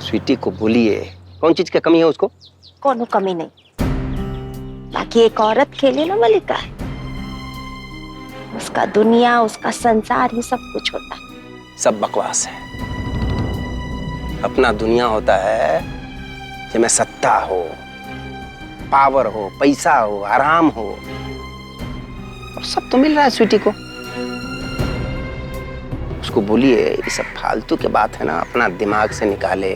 स्वीटी को बोलिए, कौन चीज की कमी है उसको? कोनो कमी नहीं, बाकी एक औरत खेले ना मलिका, उसका दुनिया, उसका संसार ही सब कुछ होता है। सब बकवास है। अपना दुनिया होता है जिसमें सत्ता हो, पावर हो, पैसा हो, आराम हो, और सब तो मिल रहा है स्वीटी को। उसको बोलिए ये सब फालतू की बात है ना, अपना दिमाग से निकाले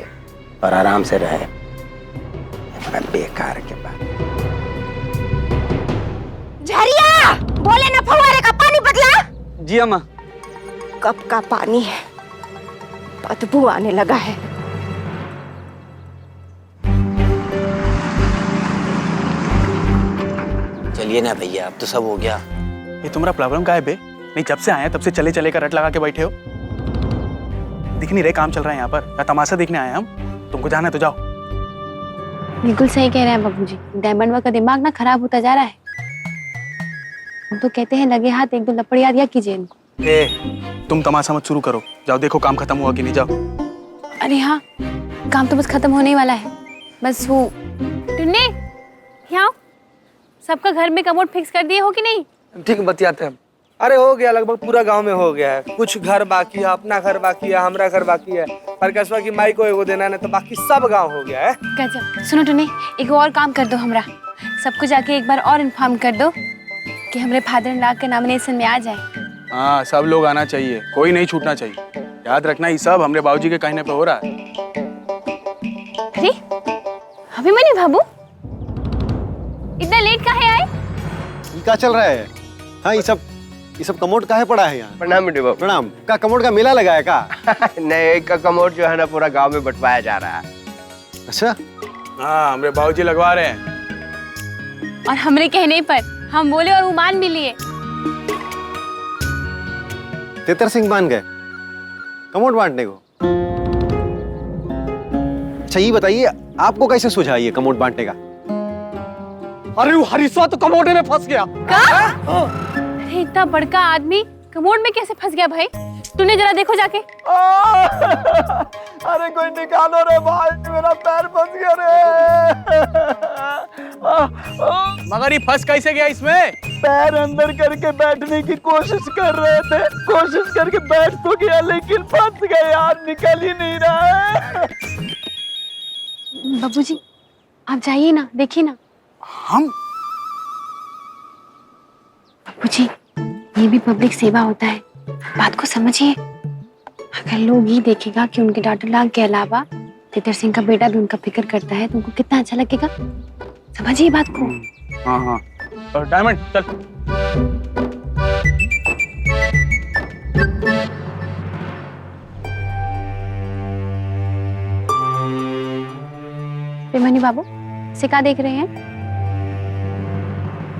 और आराम से रहे। अपना बेकार के बात। झरिया, बोले ना फव्वारे का पानी बदला। जी अम्मा। कब का पानी है, बदबू आने लगा है। चलिए ना भैया, अब तो सब हो गया। ये तुम्हारा प्रॉब्लम क्या है बे? नहीं, जब से आए हैं तब से चले चले का रट लगा के बैठे हो। दिख नहीं रहे काम चल रहा है यहाँ पर, या तमाशा देखने आए हैं हम? तुमको जाना है तो जाओ। बिल्कुल सही कह रहे हैं बाबूजी, डायमंड का दिमाग ना खराब होता जा रहा है। हम तो कहते हैं लगे हाथ एक दो लपड़ियाँ दिया कीजिए इनको। तुम तमाशा मत शुरू करो, जाओ देखो काम खत्म हुआ कि नहीं, जाओ। अरे हाँ, काम तो बस खत्म होने ही वाला है। बस वो टुन्ने, यहाँ आओ। सबका घर में कमोड फिक्स कर दिए हो कि नहीं? ठीक बतियाते हैं। अरे हो गया, लगभग पूरा गांव में हो गया है। कुछ घर बाकी है, अपना घर बाकी है, हमारा घर बाकी है, पर कसवा की माई को एगो देना है, तो बाकी सब गांव हो गया है। गजब। सुनो टुन्ने, एक और काम कर दो हमरा, सबको जाके एक बार और इन्फॉर्म कर दो कि हमारे फादर इन लॉ के नॉमिनेशन में आ जाए। हाँ, सब लोग आना चाहिए, कोई नहीं छूटना चाहिए। याद रखना ये सब हमारे बाबूजी के कहने पे हो रहा है। अरे अभी मैंने बाबू इतना लेट काहे आए? ये क्या चल रहा है? हाँ, ये सब कमोड काहे पड़ा है यहाँ? प्रणाम बेटे बाबू। प्रणाम। का कमोड का मेला लगा है का? नए का कमोड जो है ना पूरा गांव में बंटवाया जा रहा है। अच्छा। हाँ, हमारे बाबूजी लगवा रहे हैं। और हमरे कहने पर हम बोले और वो मान भी लिए। तेतर सिंह मान गए कमोड बांटने को? अच्छा ये बताइए, आपको कैसे सूझा ये कमोड बांटने का? अरे वो हरीशवा तो कमोडे में फंस गया। अरे इतना बड़का आदमी कमोड में कैसे फंस गया भाई? तूने जरा देखो जाके। अरे कोई निकालो रे भाई, मेरा पैर फंस गया रे। मगर ये फंस कैसे गया इसमें? पैर अंदर करके बैठने की कोशिश कर रहे थे, कोशिश करके बैठ तो गया लेकिन फंस गया यार, निकल ही नहीं रहा है। बाबूजी आप जाइए ना, देखिए ना। हम? बाबूजी ये भी पब्लिक सेवा होता है, बात को समझिए। अगर लोग ही देखेगा कि उनके डॉक्टर लाग के अलावा तेतर सिंह का बेटा भी उनका फिक्र करता है तो उनको कितना अच्छा लगेगा। समझिए बात को। हाँ हाँ। और डायमंड चल। पेमनी बाबू सिका देख रहे हैं?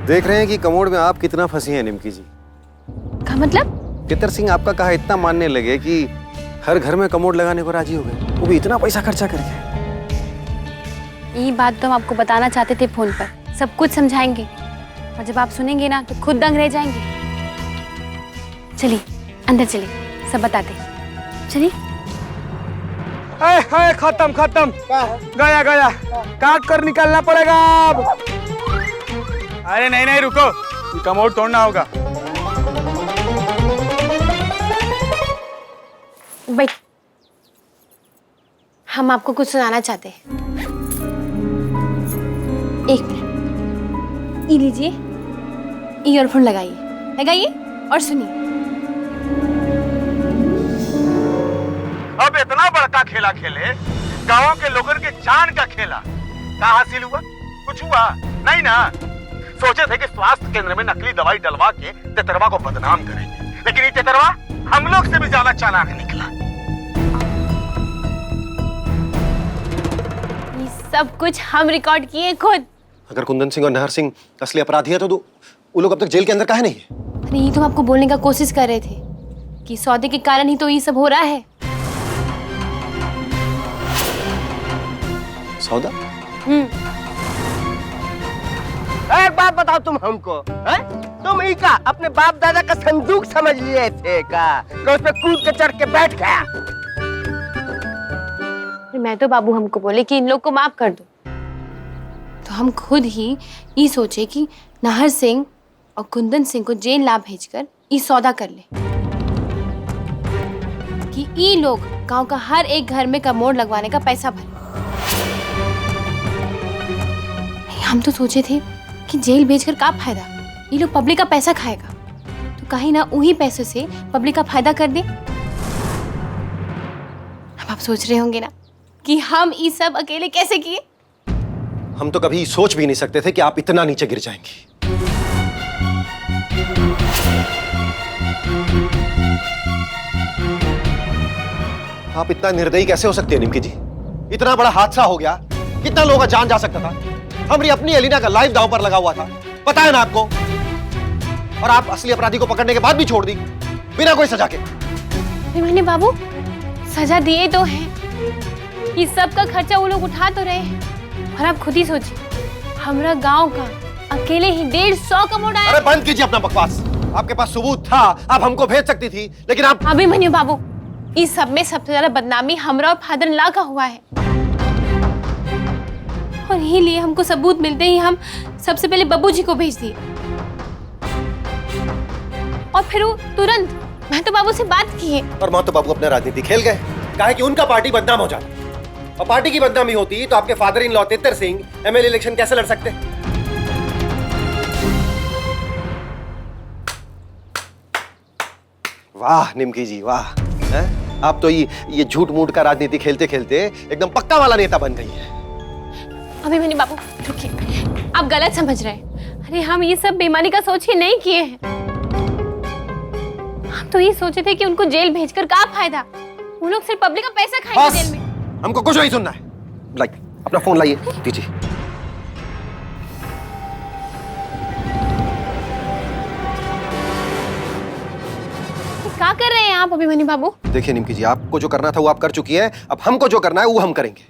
देख रहे हैं कि कमोड में आप कितना फंसी हैं निमकी जी। का मतलब? तेतर सिंह आपका कहा इतना मानने लगे कि हर घर में कमोड लगाने को राजी हो गए, वो भी इतना पैसा खर्चा करके। यही बात तो हम आपको बताना चाहते थे फोन पर, सब कुछ समझाएंगे और जब आप सुनेंगे ना तो खुद दंग रह जाएंगे। चलिए अंदर चलिए, सब बताते। चलिए। खत्म खत्म, गया गया, काट कर निकालना पड़ेगा अब। अरे नहीं नहीं रुको, ये कमोड तोड़ना होगा। भाई हम आपको कुछ सुनाना चाहते हैं। एक मिनट, ये लीजिए, ईयरफोन लगाइए, लगाइए और सुनिए। अब इतना बड़का खेला खेले, गांव के लोगों के जान का खेला, क्या हासिल हुआ? कुछ हुआ नहीं ना। सोचे थे कि स्वास्थ्य केंद्र में नकली दवाई डलवा के तेतरवा को बदनाम करेंगे, लेकिन ये तेतरवा हम लोग से भी ज्यादा चालाक निकला। ये सब कुछ हम रिकॉर्ड किए खुद। अगर कुंदन सिंह और नहर सिंह असली अपराधी है तो वो लोग अब तक जेल के अंदर काहे नहीं है? अरे ये तो हम आपको बोलने का कोशिश कर रहे थे कि सौदे के कारण ही तो ये सब हो रहा है। सौदा? एक बात बताओ तुम हमको, है? तुम ही का अपने बाप दादा का संदूक समझ लिए थे का? तो उस पे कूद के चढ़ के बैठ गया। मैं तो बाबू हमको बोले कि इन लोग को माफ कर दो, तो हम खुद ही ये सोचे कि नाहर सिंह और कुंदन सिंह को जेल ला भेजकर ये सौदा कर ले कि ये लोग गांव का हर एक घर में कमोड लगवाने का पैसा भरे। हम तो सोचे थे कि जेल भेजकर क्या फायदा, ये लोग पब्लिक का पैसा खाएगा, तो कहीं ना उन्हीं पैसों से पब्लिक का फायदा कर दे। अब आप सोच रहे होंगे ना कि हम ये सब अकेले कैसे किए। हम तो कभी सोच भी नहीं सकते थे कि आप इतना नीचे गिर जाएंगी। आप इतना निर्दयी कैसे हो सकते हैं निमकी जी? इतना बड़ा हादसा हो गया, कितना लोगों का जान जा सकता था। हमारी अपनी एलिना का लाइफ दांव पर लगा हुआ था, पता है ना आपको। और आप असली अपराधी को पकड़ने के बाद भी छोड़ दी बिना कोई सजा के। मैंने बाबू सजा दिए तो है, ये सब का खर्चा वो लोग उठा तो रहे हैं। और आप खुद ही सोचिए, हमारा गांव का अकेले ही 150 करोड़ आया। अरे बंद कीजिए अपना बकवास। आपके पास सबूत था, आप हमको भेज सकती थी, लेकिन आप अभिमन्यु बाबू, इस सब में सबसे ज्यादा बदनामी हमरा और फादर ला का हुआ है, और यही लिए हमको सबूत मिलते ही हम सबसे पहले बब्बू जी को भेज दिए। और फिर वो तुरंत मैं तो बाबू से बात की है। और मां तो बाबू अपना राजनीति खेल गए, कहा कि उनका पार्टी बदनाम हो जाती, और पार्टी की बदनामी होती तो आपके फादर इन लॉ तेतर सिंह एमएलए इलेक्शन कैसे लड़ सकते? वाह निमकी जी वाह, है? आप तो ये झूठ मूठ का राजनीति खेलते खेलते एकदम पक्का वाला नेता बन गई है। अभिमन्यु बाबू रुकिए, आप गलत समझ रहे हैं। अरे हम ये सब बेईमानी का सोच ही नहीं किए हैं। हम तो ये सोचे थे कि उनको जेल भेजकर क्या फायदा, वो लोग सिर्फ पब्लिक का पैसा खाएंगे जेल में। हमको कुछ नहीं सुनना है। लाइक अपना फोन लाइए, दीजिए। क्या कर रहे हैं आप अभिमन्यु बाबू? देखिए निमकी जी, आपको जो करना था वो आप कर चुकी हैं, अब हमको जो करना है वो हम करेंगे।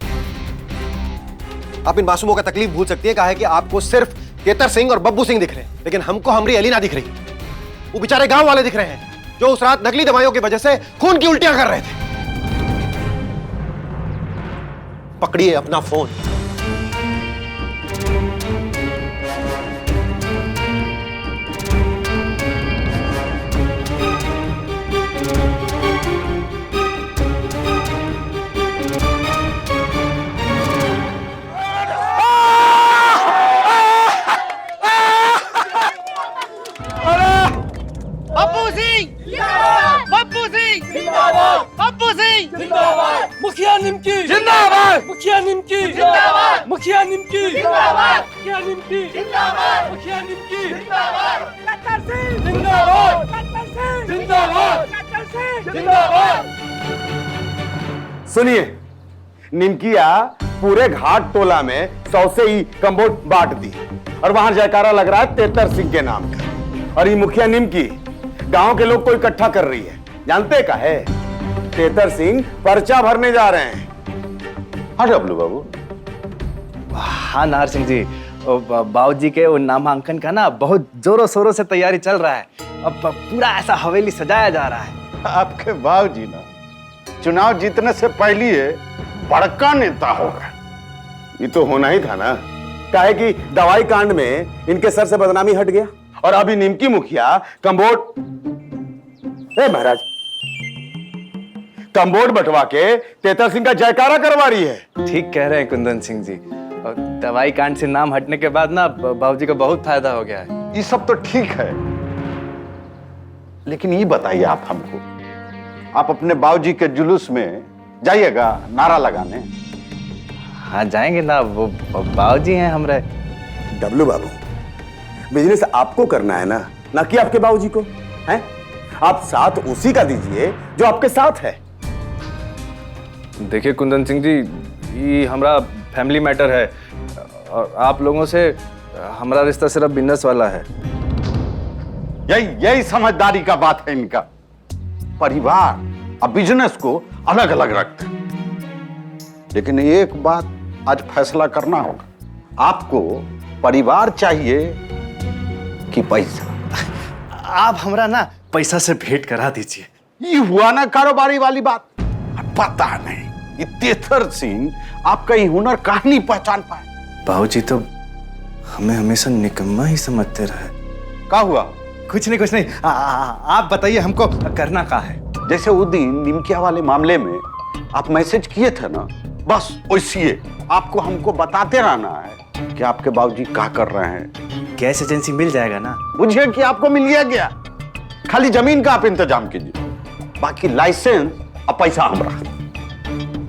आप इन मासूमों का तकलीफ भूल सकती है, कहा है कि आपको सिर्फ तेतर सिंह और बब्बू सिंह दिख रहे हैं, लेकिन हमको हमारी एलिना दिख रही है। वो बेचारे गांव वाले दिख रहे हैं जो उस रात नकली दवाइयों की वजह से खून की उल्टियां कर रहे थे। पकड़िए अपना फोन। मुखिया निमकी जिंदाबाद, मुखिया निमकी जिंदाबाद, मुखिया निमकी जिंदाबाद, मुखिया निमकी जिंदाबाद, मुखिया निमकी जिंदाबाद, जिंदाबाद, जिंदाबाद, जिंदाबाद। सुनिए, निमकिया पूरे घाट टोला में 100 से ही कम्बोड बांट दी, और वहां जयकारा लग रहा है तेतर सिंह के नाम का। और ये मुखिया निमकी गांव के लोग को इकट्ठा कर रही है, जानते का है? तेतर सिंह पर्चा भरने जा रहे हैं। हाँ डब्लू बाबू। हाँ नाहर सिंह जी, बाबू जी के वो नामांकन का ना बहुत जोरों शोरों से तैयारी चल रहा है। अब पूरा ऐसा हवेली सजाया जा रहा है। आपके बाबू जी ना चुनाव जीतने से पहले ही बड़का नेता होगा। ये तो होना ही था ना, काहे कि दवाई कांड में इनके सर से बदनामी हट गया, और अभी निमकी मुखिया कम्बोड महाराज कम्बोड बंटवा के तेतर सिंह का जयकारा करवा रही है। ठीक कह रहे हैं कुंदन सिंह जी, और दवाई कांड से नाम हटने के बाद ना बाबूजी को बहुत फायदा हो गया है। ये सब तो ठीक है, लेकिन ये बताइए आप हमको, आप अपने बाबूजी के जुलूस में जाइएगा नारा लगाने? हाँ जाएंगे ना, वो बाबूजी हैं हमारे। डब्लू बाबू, बिजनेस आपको करना है ना, ना कि आपके बाबूजी को, हैं? आप साथ उसी का दीजिए जो आपके साथ है। देखिए कुंदन सिंह जी, ये हमारा फैमिली मैटर है, और आप लोगों से हमारा रिश्ता सिर्फ बिजनेस वाला है। यही समझदारी का बात है इनका। परिवार और बिजनेस को अलग अलग रखते हैं। लेकिन एक बात आज फैसला करना होगा, आपको परिवार चाहिए कि पैसा? आप हमरा ना पैसा से भेंट करा दीजिए। ये हुआ ना कारोबारी वाली बात। पता नहीं कि तेतर सिंह आपका ये हुनर काहे नहीं पहचान पाए? बाबूजी तो हमें हमेशा निकम्मा ही समझते रहे। क्या हुआ? कुछ नहीं। आप बताइए हमको करना क्या है? जैसे वो दिन निमकिया वाले मामले में आप मैसेज किए थे ना, बस वैसे आपको हमको बताते रहना है कि आपके बाबूजी क्या कर रहे हैं। गैस एजेंसी मिल जाएगा ना? बुझिए कि आपको मिल गया, खाली जमीन का आप इंतजाम कीजिए, बाकी लाइसेंस और पैसा हम रख।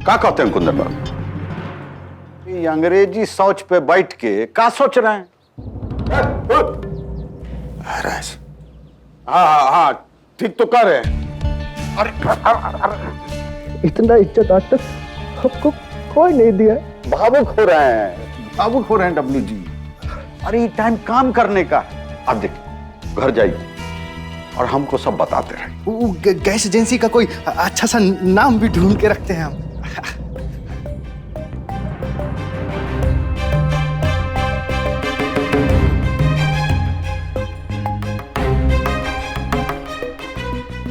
क्या कहते हैं कुंदन बाबू? ये अंग्रेजी सोच पे बैठ के क्या सोच रहे हैं? हाँ, ठीक तो कर रहे हैं। अरे इतना इज्जत आज तक हमको कोई नहीं दिया। भावुक हो रहे हैं डब्लू जी। अरे ये टाइम काम करने का है। अब देखिए, घर जाइए और हमको सब बताते रहे। वो गैस एजेंसी का कोई अच्छा सा नाम भी ढूंढ के रखते हैं हम।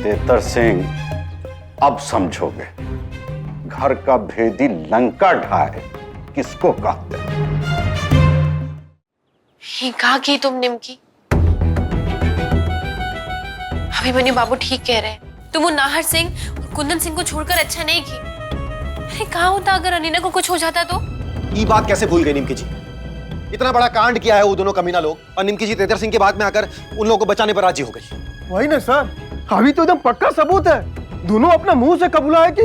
तेतर सिंह, अब समझोगे घर का भेदी लंका ढाए किसको कहते हैं। ये कहा की तुम निमकी? अभिमन्यु बाबू ठीक कह रहे हैं। तुम वो नाहर सिंह और कुंदन सिंह को छोड़कर अच्छा नहीं की। अरे कहा होता अगर अनीना को कुछ हो जाता तो? ये बात कैसे भूल गए निमकी जी? इतना बड़ा कांड किया है वो दोनों कमीना लोग, और निमकी जी तेतर सिंह के बाद में आकर उन लोगों को बचाने पर राजी हो गई। वही ना सर, अभी तो एकदम पक्का सबूत है। दोनों अपना मुंह से कबूला है कि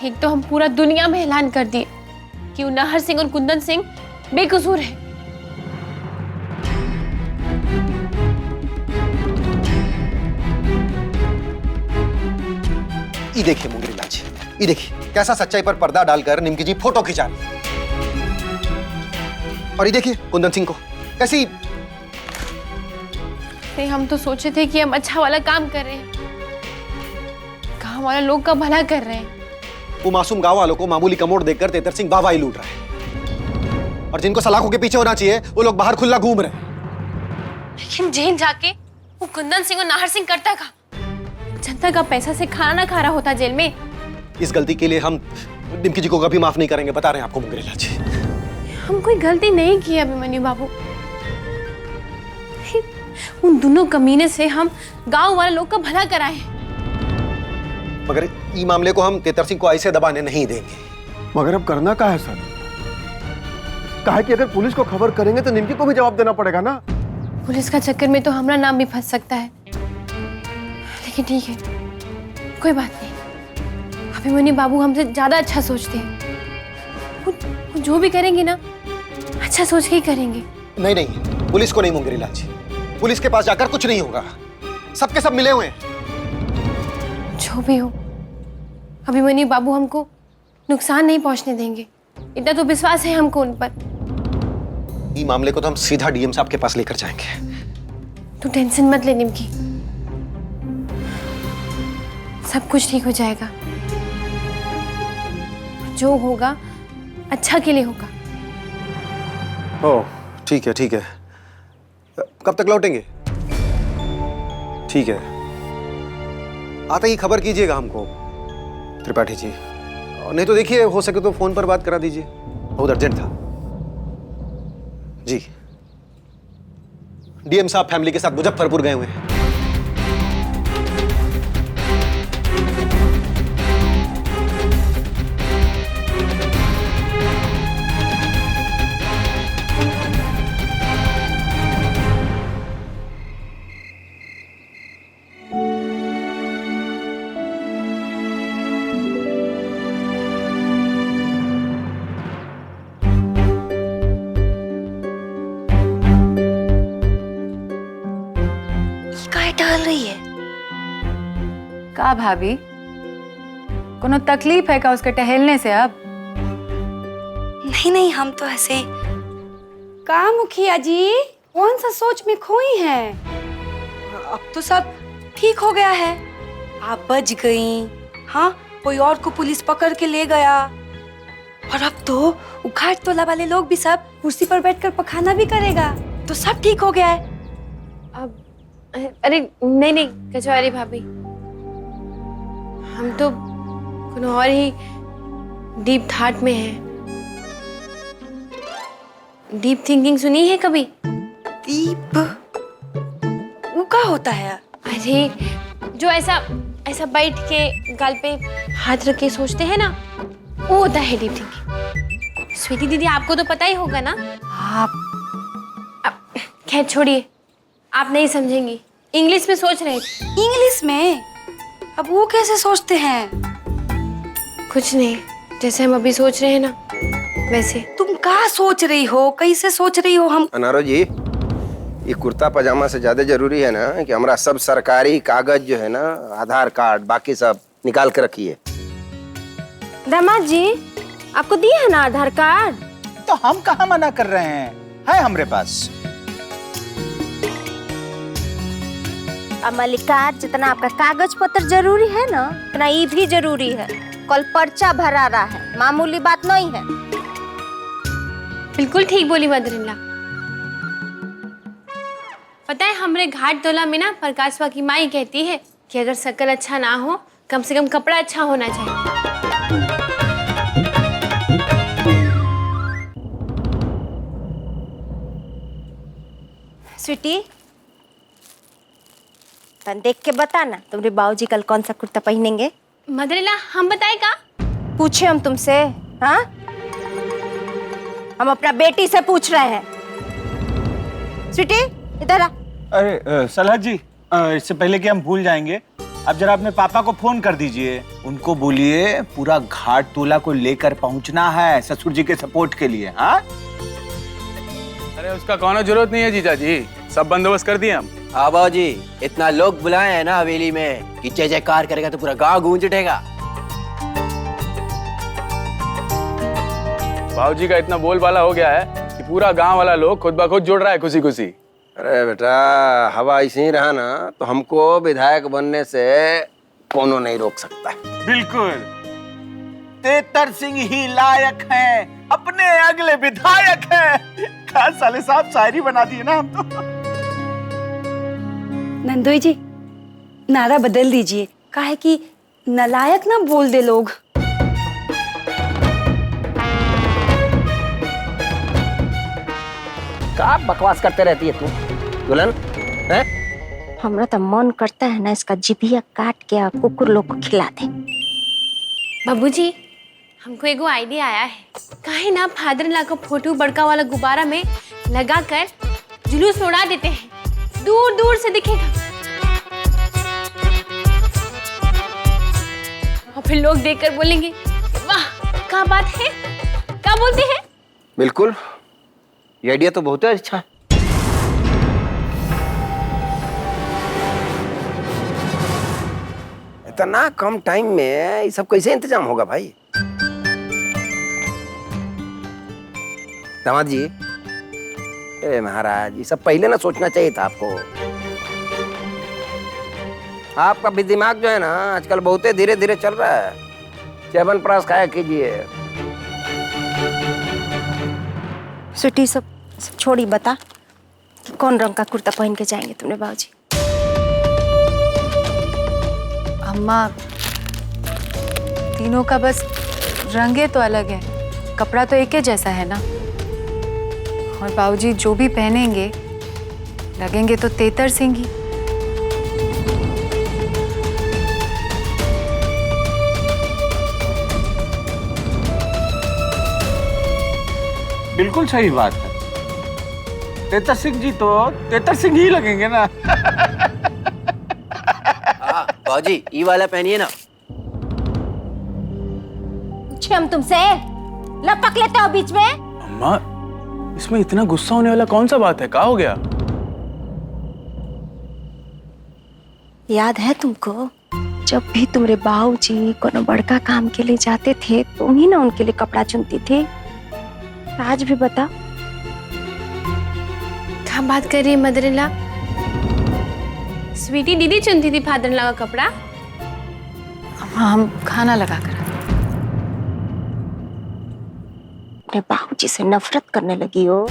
एक तो हम पूरा दुनिया में ऐलान कर दिए कि वो नाहर सिंह और कुंदन सिंह बेकसूर है। ये देखिए मुंगरीलाल जी, ये देखिए कैसा सच्चाई पर पर्दा डालकर निमकी जी फोटो खिंचा रही है। और ये देखिए कुंदन सिंह को कैसी। हम तो सोचे थे कि हम अच्छा वाला काम कर रहे हैं, गांव वाले लोग का भला कर रहे हैं। वो मासूम गांव वालों को मामूली कमोड़ देखकर तेतर सिंह वाहवाही लूट रहा है, और जिनको सलाखों के पीछे होना चाहिए वो लोग बाहर खुला घूम रहे हैं। लेकिन जेल जाके वो कुंदन सिंह और नाहर सिंह करता का? जनता का पैसा से खाना ना खा रहा होता जेल में। इस गलती के लिए हम निमकी जी को कभी माफ नहीं करेंगे, बता रहे हैं आपको मुंगरीलाल जी। हम कोई गलती नहीं की अभिमन्यु बाबू। उन दोनों कमीने से हम गांव वाले लोग का भला कराए। मगर इस मामले को हम तेतर सिंह को ऐसे दबाने नहीं देंगे। मगर अब करना क्या है सर? कहा कि अगर पुलिस को खबर करेंगे तो निमकी को भी जवाब देना पड़ेगा ना। पुलिस का चक्कर में तो हमारा नाम भी फंस सकता है। लेकिन ठीक है, कोई बात नहीं। अभिमन्यु बाबू हमसे ज्यादा अच्छा सोचते हैं। वो जो भी करेंगे ना, अच्छा सोच के ही करेंगे। नहीं, पुलिस को नहीं मुंगरीलाल जी, पुलिस के पास जाकर कुछ नहीं होगा। सबके सब मिले हुए हैं। जो भी हो, अभिमन्यु बाबू हमको नुकसान नहीं पहुंचने देंगे, इतना तो विश्वास है हमको उन पर। ये मामले को तो हम सीधा डीएम साहब के पास लेकर जाएंगे। तू टेंशन मत ले निमकी, सब कुछ ठीक हो जाएगा। जो होगा अच्छा के लिए होगा। ओह ठीक है। कब तक लौटेंगे? ठीक है, आते ही खबर कीजिएगा हमको त्रिपाठी जी। नहीं तो देखिए, हो सके तो फोन पर बात करा दीजिए, बहुत अर्जेंट था जी। डीएम साहब फैमिली के साथ मुजफ्फरपुर गए हुए हैं। टहल रही है का भाभी? कोनो तकलीफ है का उसके टहलने से? अब नहीं, हम तो ऐसे। का मुखिया जी, कौन सा सोच में खोई हैं? अब तो सब ठीक हो गया है, आप बच गई। हाँ, कोई और को पुलिस पकड़ के ले गया, और अब तो उखाड़ तोला वाले लोग भी सब कुर्सी पर बैठकर पखाना भी करेगा, तो सब ठीक हो गया है। अब अरे नहीं नहीं कचौरी भाभी, हम तो कुछ और ही डीप थॉट में हैं। डीप थिंकिंग सुनी है कभी? दीप वो क्या होता है? अरे जो ऐसा ऐसा बैठ के गाल पे हाथ रख के सोचते हैं ना, वो होता है डीप थिंकिंग। स्वीटी दीदी आपको तो पता ही होगा ना। आप खैर छोड़िए, आप नहीं समझेंगी। इंग्लिश में सोच रहे थे। इंग्लिश में? अब वो कैसे सोचते हैं? कुछ नहीं, जैसे हम अभी सोच रहे हैं ना वैसे। तुम क्या सोच रही हो, कैसे सोच रही हो? हम अनारो जी, ये कुर्ता पजामा से ज्यादा जरूरी है ना कि हमारा सब सरकारी कागज जो है ना, आधार कार्ड बाकी सब निकाल के रखिए। दामाद जी आपको दिया है ना आधार कार्ड? तो हम कहाँ मना कर रहे हैं, है हमारे पास। मल्लिका, जितना आपका कागज पत्र जरूरी है ना, उतना ये भी जरूरी है। कल पर्चा भरा रहा है, मामूली बात नहीं है। बिल्कुल ठीक बोली मदरिल्ला। पता है हमरे घाट तोला में ना प्रकाशवा की माई कहती है कि अगर शक्ल अच्छा ना हो, कम से कम कपड़ा अच्छा होना चाहिए। स्वीटी, तन देख के बता ना, तुम्हारे बाबूजी कल कौन सा कुर्ता पहनेंगे? मदरिल्ला हम बताए का? पूछे हम तुमसे? हाँ, हम अपना बेटी से पूछ रहे हैं। स्वीटी इधर आ। अरे सलाह जी, इससे पहले कि हम भूल जाएंगे, अब जरा अपने पापा को फोन कर दीजिए। उनको बोलिए पूरा घाट तोला को लेकर पहुंचना है ससुर जी के सपोर्ट के लिए। हाँ, अरे उसका कौनो जरूरत नहीं है जीजा जी, सब बंदोबस्त कर दिए हम। हाँ बाबूजी, इतना लोग बुलाए हैं ना हवेली में कि जय जयकार करेगा तो पूरा गांव गूंज उठेगा। बाबूजी का इतना बोलबाला हो गया है कि पूरा गांव वाला लोग खुद ब खुद जुड़ रहा है खुशी खुशी। अरे बेटा, हवा ऐसे ही रहा ना तो हमको विधायक बनने से कोनो नहीं रोक सकता। बिल्कुल, तेतर सिंह ही लायक हैं, अपने अगले विधायक हैं। खास साले साहब शायरी बना दिए ना हम तो। नंदोई जी, नारा बदल दीजिए, काहे कि नलायक ना बोल दे लोग। क्या बकवास करते रहती है तू दुल्हन? है? हमरा तो मन करता है ना, इसका जिभिया काट के कुकुर लोग को खिला दे। बाबूजी हमको एगो आइडिया आया है। काहे ना फादर ला को फोटो बड़का वाला गुब्बारा में लगा कर जुलूस में उड़ा देते हैं, दूर दूर से दिखेगा और फिर लोग देखकर बोलेंगे वाह क्या बात है, क्या बोलते हैं। बिल्कुल, ये आइडिया तो बहुत अच्छा है। इतना कम टाइम में ये सब कैसे इंतजाम होगा भाई? दामाद जी, ए महाराज, ये सब पहले ना सोचना चाहिए था आपको। आपका भी दिमाग जो है ना आजकल बहुत धीरे धीरे चल रहा है। च्यवनप्राश खाया कीजिए। स्वीटी, सब छोड़ी, बता कि कौन रंग का कुर्ता पहन के जाएंगे तुमने बाबूजी? अम्मा, तीनों का बस रंगे तो अलग है, कपड़ा तो एक ही जैसा है ना। और बाबूजी जो भी पहनेंगे लगेंगे तो तेतर सिंह ही। बिल्कुल सही बात है, तेतर सिंह जी तो तेतर सिंह ही लगेंगे ना। हाँ बाबूजी, ये वाला पहनिए ना। पूछे हम तुमसे, लपक लेते हो बीच में। अम्मा, इसमें इतना गुस्सा होने वाला कौन सा बात है, क्या हो गया? याद है तुमको, जब भी तुम्हारे बाबूजी कोनो बड़का काम के लिए जाते थे, तुम ही ना उनके लिए कपड़ा चुनती थी। आज भी बता। क्या बात कर रही है मदरिल्ला? स्वीटी दीदी चुनती थी फादर ला का कपड़ा। हाँ, हम खाना लगा कर अपने बाबूजी से नफरत करने लगी हो।